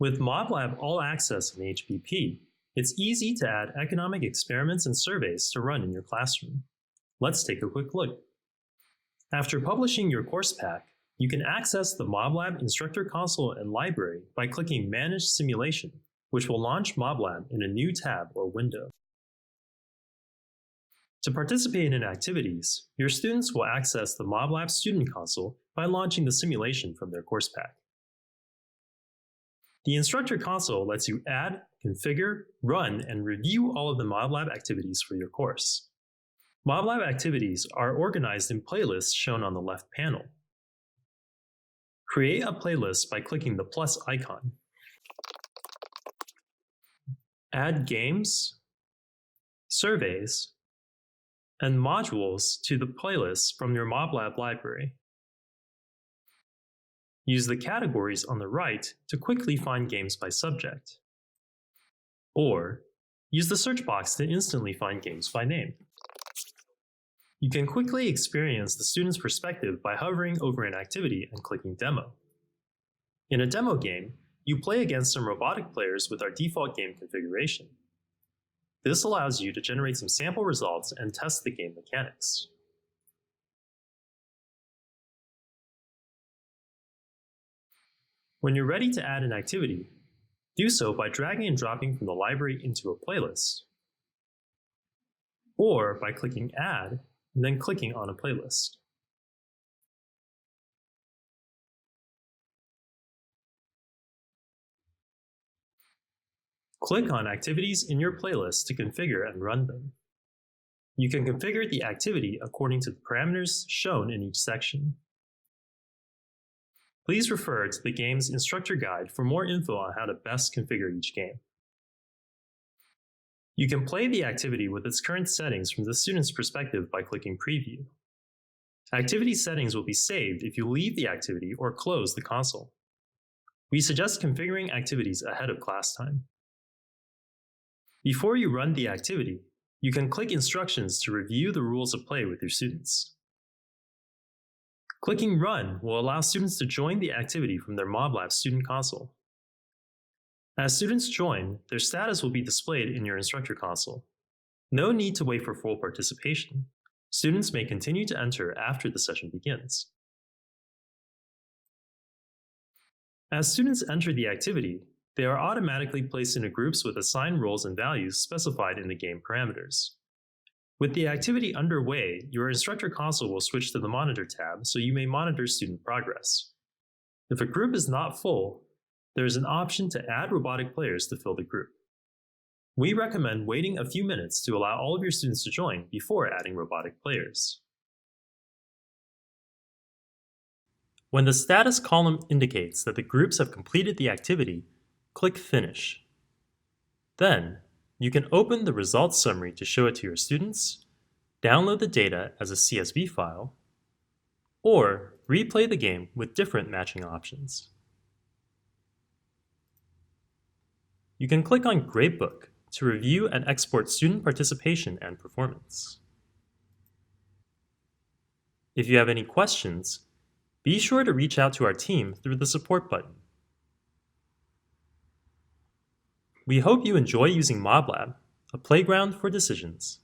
With MobLab All Access in HBP, it's easy to add economic experiments and surveys to run in your classroom. Let's take a quick look. After publishing your course pack, you can access the MobLab Instructor Console and Library by clicking Manage Simulation, which will launch MobLab in a new tab or window. To participate in activities, your students will access the MobLab Student Console by launching the simulation from their course pack. The Instructor Console lets you add, configure, run, and review all of the MobLab activities for your course. MobLab activities are organized in playlists shown on the left panel. Create a playlist by clicking the plus icon. Add games, surveys, and modules to the playlist from your MobLab library. Use the categories on the right to quickly find games by subject. Or use the search box to instantly find games by name. You can quickly experience the student's perspective by hovering over an activity and clicking Demo. In a demo game, you play against some robotic players with our default game configuration. This allows you to generate some sample results and test the game mechanics. When you're ready to add an activity, do so by dragging and dropping from the library into a playlist, or by clicking Add and then clicking on a playlist. Click on Activities in your playlist to configure and run them. You can configure the activity according to the parameters shown in each section. Please refer to the game's instructor guide for more info on how to best configure each game. You can play the activity with its current settings from the student's perspective by clicking Preview. Activity settings will be saved if you leave the activity or close the console. We suggest configuring activities ahead of class time. Before you run the activity, you can click Instructions to review the rules of play with your students. Clicking Run will allow students to join the activity from their MobLab Student Console. As students join, their status will be displayed in your Instructor Console. No need to wait for full participation. Students may continue to enter after the session begins. As students enter the activity, they are automatically placed into groups with assigned roles and values specified in the game parameters. With the activity underway, your Instructor Console will switch to the Monitor tab so you may monitor student progress. If a group is not full, there is an option to add robotic players to fill the group. We recommend waiting a few minutes to allow all of your students to join before adding robotic players. When the status column indicates that the groups have completed the activity, click Finish. Then, you can open the results summary to show it to your students, download the data as a CSV file, or replay the game with different matching options. You can click on Gradebook to review and export student participation and performance. If you have any questions, be sure to reach out to our team through the support button. We hope you enjoy using MobLab, a playground for decisions.